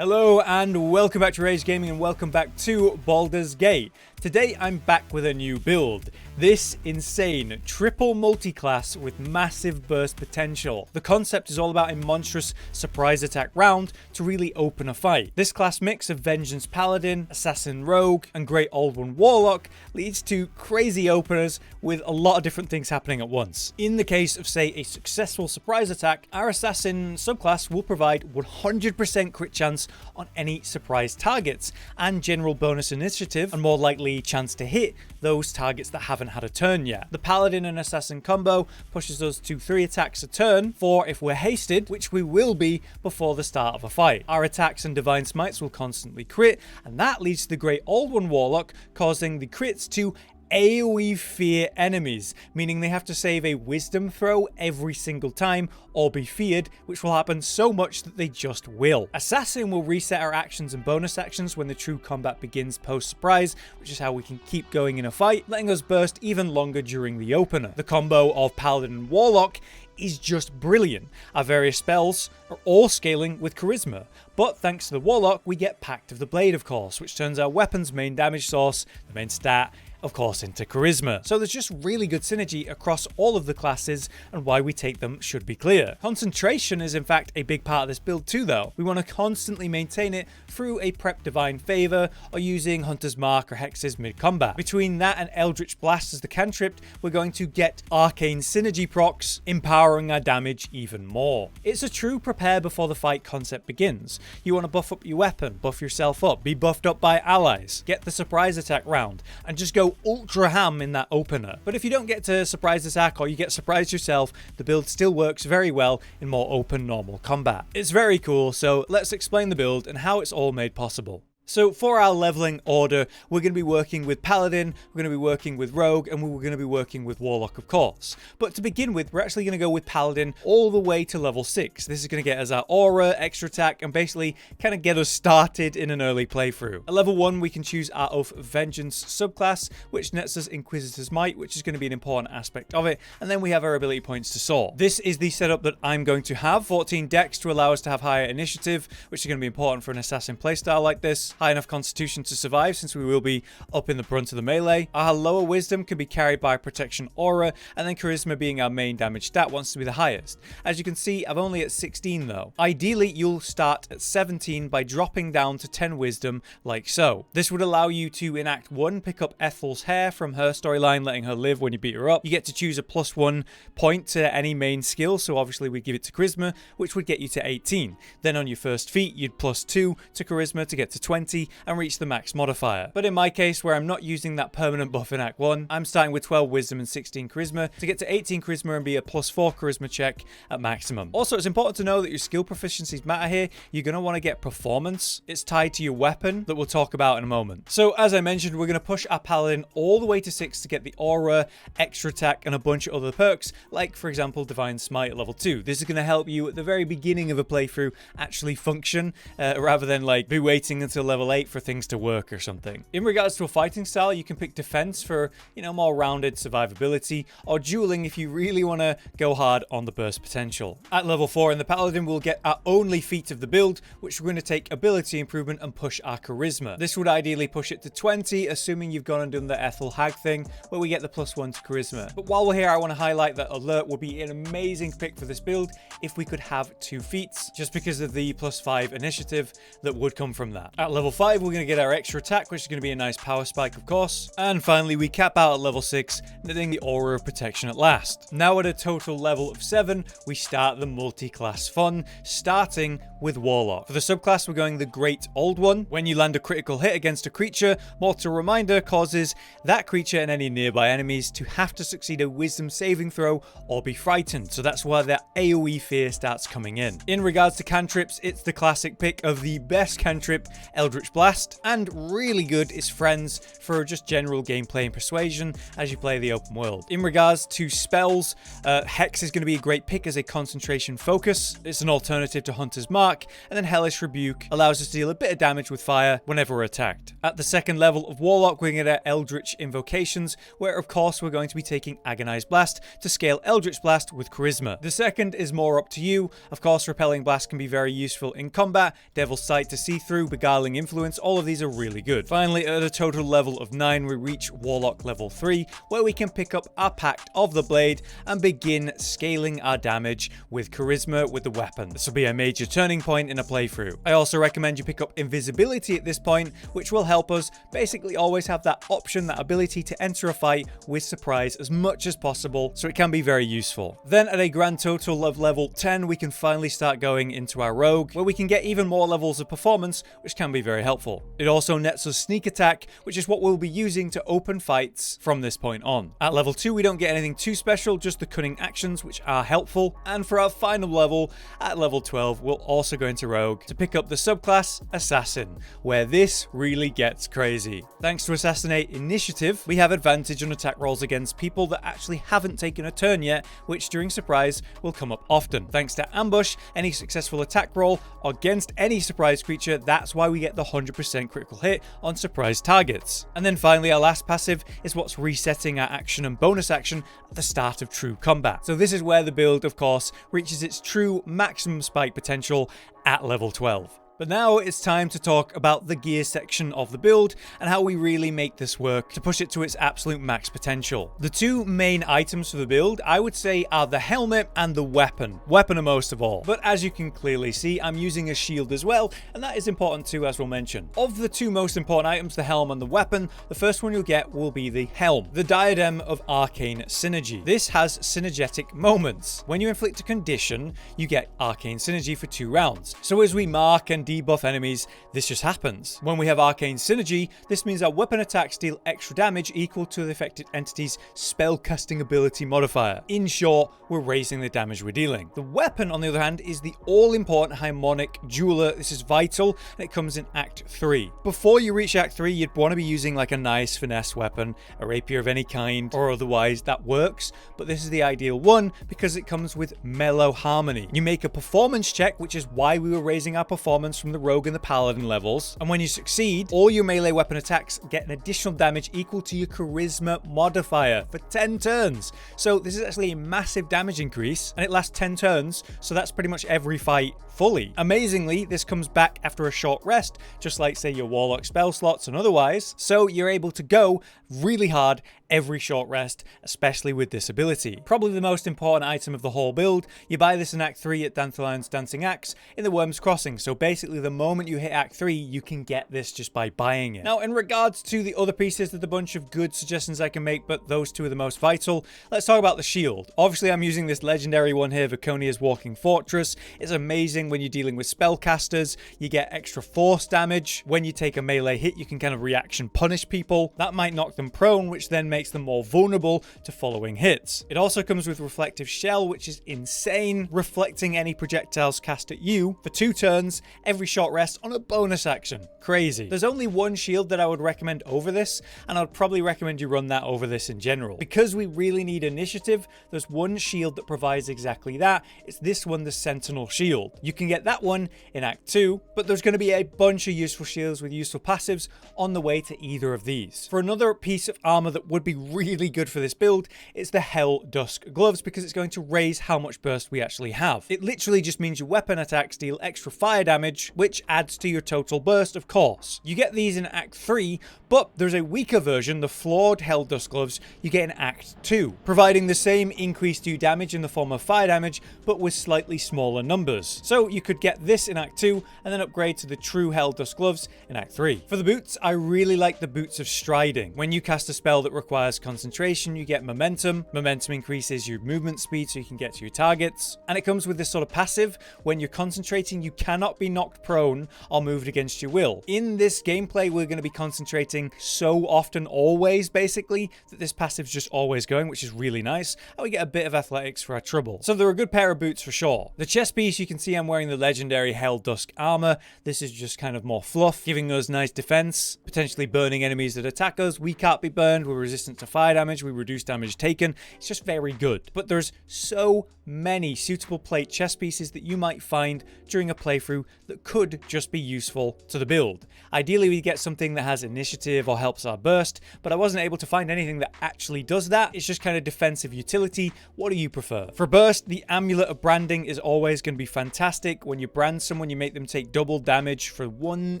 Hello and welcome back to Rage Gaming and welcome back to Baldurs Gate. Today I'm back with a new build. This insane triple multi-class with massive burst potential. The concept is all about a monstrous surprise attack round to really open a fight. This class mix of Vengeance Paladin, Assassin Rogue, and Great Old One Warlock leads to crazy openers with a lot of different things happening at once. In the case of, say, a successful surprise attack, our Assassin subclass will provide 100% crit chance on any surprise targets and general bonus initiative and more likely chance to hit those targets that haven't had a turn yet. The Paladin and Assassin combo pushes us to 3 attacks a turn, 4 if we're hasted, which we will be before the start of a fight. Our attacks and Divine Smites will constantly crit, and that leads to the Great Old One Warlock causing the crits to AoE fear enemies, meaning they have to save a wisdom throw every single time or be feared, which will happen so much that they just will. Assassin will reset our actions and bonus actions when the true combat begins post-surprise, which is how we can keep going in a fight, letting us burst even longer during the opener. The combo of Paladin and Warlock is just brilliant. Our various spells are all scaling with charisma, but thanks to the Warlock we get Pact of the Blade, of course, which turns our weapon's main damage source, the main stat, of course, into charisma. So there's just really good synergy across all of the classes, and why we take them should be clear. Concentration is in fact a big part of this build too though. We want to constantly maintain it through a prep Divine Favor or using Hunter's Mark or Hexes mid-combat. Between that and Eldritch Blast as the cantrip, we're going to get Arcane Synergy procs, empowering our damage even more. It's a true prepare before the fight concept begins. You want to buff up your weapon, buff yourself up, be buffed up by allies, get the surprise attack round, and just go ultra ham in that opener. But if you don't get to surprise attack or you get surprised yourself, the build still works very well in more open normal combat. It's very cool, so let's explain the build and how it's all made possible. So for our leveling order, we're going to be working with Paladin, we're going to be working with Rogue, and we're going to be working with Warlock, of course. But to begin with, we're actually going to go with Paladin all the way to level 6. This is going to get us our aura, extra attack, and basically kind of get us started in an early playthrough. At level 1, we can choose our Oath of Vengeance subclass, which nets us Inquisitor's Might, which is going to be an important aspect of it, and then we have our ability points to soar. This is the setup that I'm going to have. 14 Dex to allow us to have higher initiative, which is going to be important for an assassin playstyle like this. High enough constitution to survive since we will be up in the brunt of the melee. Our lower wisdom can be carried by protection aura, and then charisma being our main damage stat wants to be the highest. As you can see, I'm only at 16 though. Ideally, you'll start at 17 by dropping down to 10 wisdom like so. This would allow you to in Act 1 pick up Ethel's hair from her storyline, letting her live when you beat her up. You get to choose a +1 point to any main skill, so obviously we give it to charisma, which would get you to 18. Then on your first feat, you'd +2 to charisma to get to 20 and reach the max modifier. But in my case, where I'm not using that permanent buff in Act 1, I'm starting with 12 wisdom and 16 charisma to get to 18 charisma and be a +4 charisma check at maximum. Also, it's important to know that your skill proficiencies matter here. You're going to want to get performance. It's tied to your weapon that we'll talk about in a moment. So as I mentioned, we're going to push our Paladin all the way to 6 to get the aura, extra attack, and a bunch of other perks, like for example Divine Smite at level 2. This is going to help you at the very beginning of a playthrough actually function, rather than like be waiting until level 8 for things to work or something. In regards to a fighting style, you can pick defense for, more rounded survivability, or dueling if you really want to go hard on the burst potential. At level 4 in the Paladin, we'll get our only feat of the build, which we're going to take ability improvement and push our charisma. This would ideally push it to 20, assuming you've gone and done the Ethel Hag thing, where we get the +1 to charisma. But while we're here, I want to highlight that Alert would be an amazing pick for this build if we could have 2 feats, just because of the +5 initiative that would come from that. At level 5, we're going to get our extra attack, which is going to be a nice power spike, of course. And finally, we cap out at level 6, netting the aura of protection at last. Now at a total level of 7, we start the multi-class fun, starting with Warlock. For the subclass, we're going the Great Old One. When you land a critical hit against a creature, Mortal Reminder causes that creature and any nearby enemies to have to succeed a wisdom saving throw or be frightened. So that's where that AoE fear starts coming in. In regards to cantrips, it's the classic pick of the best cantrip, Eldritch Eldritch Blast, and really good is Friends for just general gameplay and persuasion as you play the open world. In regards to spells, Hex is going to be a great pick as a concentration focus. It's an alternative to Hunter's Mark, and then Hellish Rebuke allows us to deal a bit of damage with fire whenever we're attacked. At the second level of Warlock, we're going to get Eldritch Invocations, where of course we're going to be taking Agonized Blast to scale Eldritch Blast with Charisma. The second is more up to you. Of course, Repelling Blast can be very useful in combat, Devil's Sight to see through, Beguiling Influence, all of these are really good. Finally, at a total level of 9, we reach Warlock level 3, where we can pick up our Pact of the Blade and begin scaling our damage with Charisma with the weapon. This will be a major turning point in a playthrough. I also recommend you pick up Invisibility at this point, which will help us basically always have that option, that ability to enter a fight with surprise as much as possible, so it can be very useful. Then at a grand total of level 10, we can finally start going into our Rogue, where we can get even more levels of performance, which can be very helpful. It also nets us Sneak Attack, which is what we'll be using to open fights from this point on. At level 2, we don't get anything too special, just the Cunning Actions, which are helpful. And for our final level, at level 12, we'll also go into Rogue to pick up the subclass Assassin, where this really gets crazy. Thanks to Assassinate Initiative, we have advantage on attack rolls against people that actually haven't taken a turn yet, which during surprise will come up often. Thanks to Ambush, any successful attack roll against any surprise creature, that's why we get the 100% critical hit on surprise targets. And then finally, our last passive is what's resetting our action and bonus action at the start of true combat. So this is where the build, of course, reaches its true maximum spike potential at level 12. But now it's time to talk about the gear section of the build and how we really make this work to push it to its absolute max potential. The two main items for the build, I would say, are the helmet and the weapon. Weapon most of all. But as you can clearly see, I'm using a shield as well, and that is important too, as we'll mention. Of the two most important items, the helm and the weapon, the first one you'll get will be the helm, the Diadem of Arcane Synergy. This has synergetic moments. When you inflict a condition, you get Arcane Synergy for 2 rounds. So as we mark and debuff enemies, this just happens. When we have Arcane Synergy, this means our weapon attacks deal extra damage equal to the affected entity's spell casting ability modifier. In short, we're raising the damage we're dealing. The weapon, on the other hand, is the all-important Harmonic Jeweler. This is vital, and it comes in Act 3. Before you reach Act 3, you'd want to be using like a nice finesse weapon, a rapier of any kind, or otherwise that works, but this is the ideal one because it comes with Mellow Harmony. You make a performance check, which is why we were raising our performance from the Rogue and the Paladin levels, and when you succeed, all your melee weapon attacks get an additional damage equal to your Charisma modifier for 10 turns. So this is actually a massive damage increase, and it lasts 10 turns, so that's pretty much every fight fully. Amazingly, this comes back after a short rest, just like say your Warlock spell slots and otherwise, so you're able to go really hard every short rest, especially with this ability. Probably the most important item of the whole build. You buy this in Act 3 at Dandelion's Dancing Axe in the Worm's Crossing, so basically the moment you hit Act 3, you can get this just by buying it. Now, in regards to the other pieces, there's a bunch of good suggestions I can make, but those two are the most vital. Let's talk about the shield. Obviously, I'm using this legendary one here, Viconia's Walking Fortress. It's amazing when you're dealing with spellcasters. You get extra force damage. When you take a melee hit, you can kind of reaction punish people. That might knock them prone, which then makes them more vulnerable to following hits. It also comes with Reflective Shell, which is insane, reflecting any projectiles cast at you for 2 turns every short rest on a bonus action. Crazy. There's only one shield that I would recommend over this, and I would probably recommend you run that over this in general. Because we really need initiative, there's one shield that provides exactly that. It's this one, the Sentinel Shield. You can get that one in Act 2, but there's going to be a bunch of useful shields with useful passives on the way to either of these. For another piece of armor that would be really good for this build, it's the Hell Dusk Gloves, because it's going to raise how much burst we actually have. It literally just means your weapon attacks deal extra fire damage, which adds to your total burst, of course. You get these in Act 3, but there's a weaker version, the Flawed Hell Dusk Gloves, you get in Act 2, providing the same increase to damage in the form of fire damage, but with slightly smaller numbers. So you could get this in Act 2, and then upgrade to the true Hell Dusk Gloves in Act 3. For the boots, I really like the Boots of Striding. When you cast a spell that requires concentration, you get momentum. Momentum increases your movement speed so you can get to your targets. And it comes with this sort of passive. When you're concentrating, you cannot be knocked prone or moved against your will. In this gameplay, we're going to be concentrating so often, always, basically, that this passive's just always going, which is really nice. And we get a bit of athletics for our trouble. So they're a good pair of boots for sure. The chest piece, you can see I'm wearing the legendary Hell Dusk armor. This is just kind of more fluff, giving us nice defense, potentially burning enemies that attack us. We can't be burned, we're resistant to fire damage, we reduce damage taken. It's just very good. But there's so many suitable plate chest pieces that you might find during a playthrough that could just be useful to the build. Ideally, we get something that has initiative or helps our burst, but I wasn't able to find anything that actually does that. It's just kind of defensive utility. What do you prefer? For burst, the Amulet of Branding is always going to be fantastic. When you brand someone, you make them take double damage for one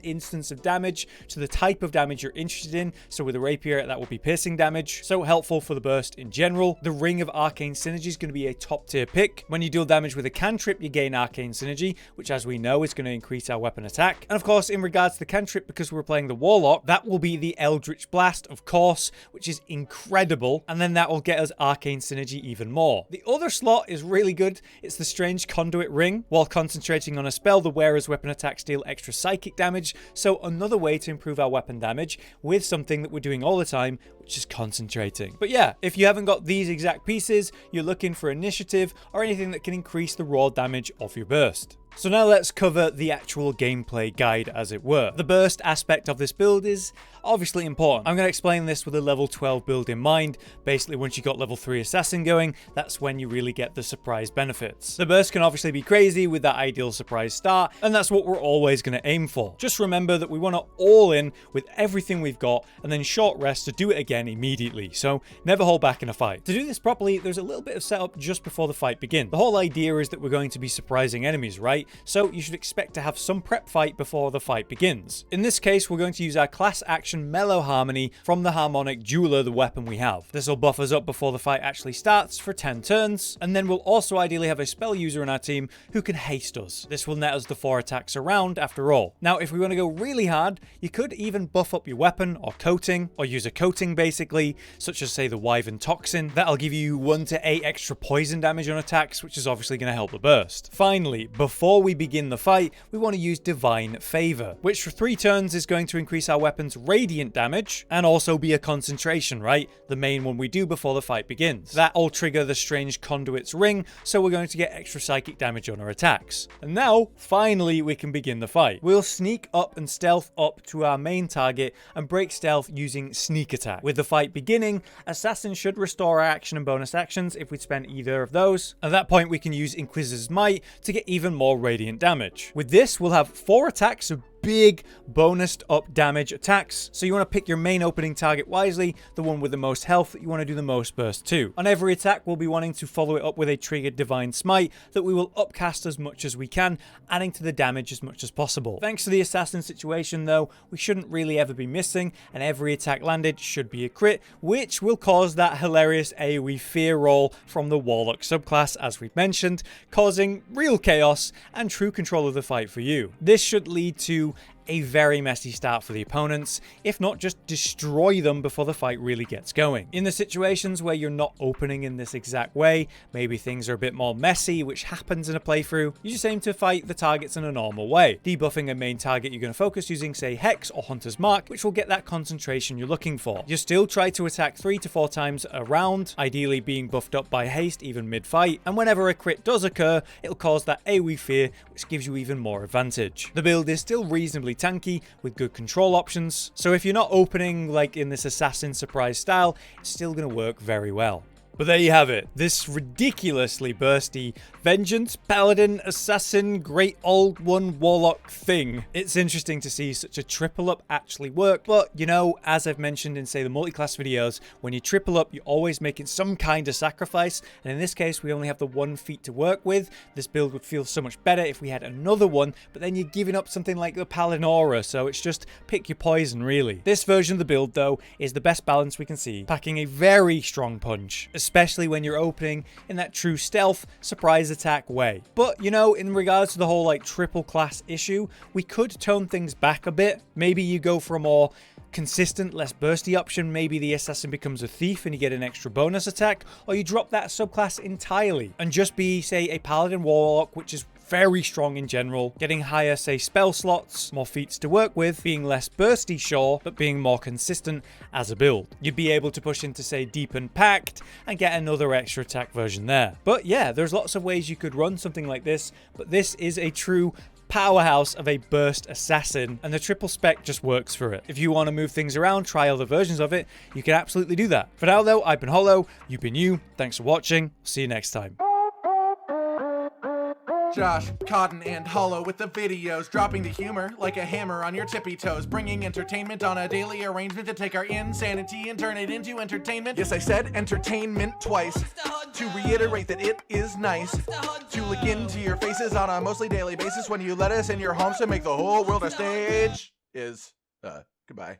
instance of damage to the type of damage you're interested in. So with a rapier, that will be piercing damage. So helpful for the burst in general. The Ring of Arcane Synergy is going to be a top tier pick. When you deal damage with a cantrip, you gain Arcane Synergy, which as we know is going to increase our weapon attack. And of course, in regards to the cantrip, because we're playing the Warlock, that will be the Eldritch Blast, of course, which is incredible. And then that will get us Arcane Synergy even more. The other slot is really good. It's the Strange Conduit Ring. While concentrating on a spell, the wearer's weapon attacks deal extra psychic damage. So another way to improve our weapon damage with something that we're doing all the time, which is concentrating. But yeah, if you haven't got these exact pieces, you're looking for initiative or anything that can increase the raw damage of your burst. So now let's cover the actual gameplay guide, as it were. The burst aspect of this build is obviously important. I'm going to explain this with a level 12 build in mind. Basically, once you got level 3 assassin going, that's when you really get the surprise benefits. The burst can obviously be crazy with that ideal surprise start, and that's what we're always going to aim for. Just remember that we want to all in with everything we've got, and then short rest to do it again immediately. So never hold back in a fight. To do this properly, there's a little bit of setup just before the fight begins. The whole idea is that we're going to be surprising enemies, right? So you should expect to have some prep fight before the fight begins. In this case, we're going to use our class action Mellow Harmony from the Harmonic Jeweler, the weapon we have. This will buff us up before the fight actually starts for 10 turns, and then we'll also ideally have a spell user in our team who can haste us. This will net us the 4 attacks around after all. Now, if we want to go really hard, you could even buff up your weapon or coating, or use a coating basically, such as say the Wyvern Toxin. That'll give you 1 to 8 extra poison damage on attacks, which is obviously going to help the burst. Finally, before we begin the fight, we want to use Divine Favor, which for 3 turns is going to increase our weapon's radiant damage and also be a concentration, right? The main one we do before the fight begins. That'll trigger the Strange Conduit's Ring, so we're going to get extra psychic damage on our attacks. And now, finally, we can begin the fight. We'll sneak up and stealth up to our main target and break stealth using Sneak Attack. With the fight beginning, Assassin should restore our action and bonus actions if we'd spent either of those. At that point, we can use Inquisitor's Might to get even more radiant damage. With this, we'll have 4 attacks of big bonused up damage attacks. So you want to pick your main opening target wisely, the one with the most health that you want to do the most burst to. On every attack, we'll be wanting to follow it up with a triggered Divine Smite that we will upcast as much as we can, adding to the damage as much as possible. Thanks to the assassin situation though, we shouldn't really ever be missing, and every attack landed should be a crit, which will cause that hilarious AoE fear roll from the Warlock subclass, as we've mentioned, causing real chaos and true control of the fight for you. This should lead to a very messy start for the opponents, if not just destroy them before the fight really gets going. In the situations where you're not opening in this exact way, maybe things are a bit more messy, which happens in a playthrough, you just aim to fight the targets in a normal way. Debuffing a main target, you're going to focus using, say, Hex or Hunter's Mark, which will get that concentration you're looking for. You still try to attack 3 to 4 times a round, ideally being buffed up by haste even mid-fight, and whenever a crit does occur, it'll cause that AoE fear, which gives you even more advantage. The build is still reasonably tanky with good control options, so if you're not opening like in this assassin surprise style, it's still going to work very well. But there you have it, this ridiculously bursty Vengeance, Paladin, Assassin, Great Old One, Warlock thing. It's interesting to see such a triple up actually work, but you know, as I've mentioned in say the multiclass videos, when you triple up, you're always making some kind of sacrifice, and in this case, we only have the 1 feat to work with. This build would feel so much better if we had another one, but then you're giving up something like the Paladin aura, so it's just pick your poison really. This version of the build though, is the best balance we can see, packing a very strong punch, especially when you're opening in that true stealth, surprise attack way. But, you know, in regards to the whole like triple class issue, we could tone things back a bit. Maybe you go for a more consistent, less bursty option. Maybe the assassin becomes a thief and you get an extra bonus attack, or you drop that subclass entirely and just be, say, a Paladin Warlock, which is very strong in general, getting higher, say, spell slots, more feats to work with, being less bursty, sure, but being more consistent as a build. You'd be able to push into, say, Deepened Pact and get another extra attack version there. But yeah, there's lots of ways you could run something like this, but this is a true powerhouse of a burst assassin, and the triple spec just works for it. If you want to move things around, try other versions of it, you can absolutely do that. For now though, I've been Hollow, you've been you, thanks for watching, see you next time. Josh, Cotton, and Hollow with the videos, dropping the humor like a hammer on your tippy toes, bringing entertainment on a daily arrangement to take our insanity and turn it into entertainment. Yes, I said entertainment twice, to reiterate that it is nice to look into your faces on a mostly daily basis when you let us in your homes to make the whole world a stage. Goodbye.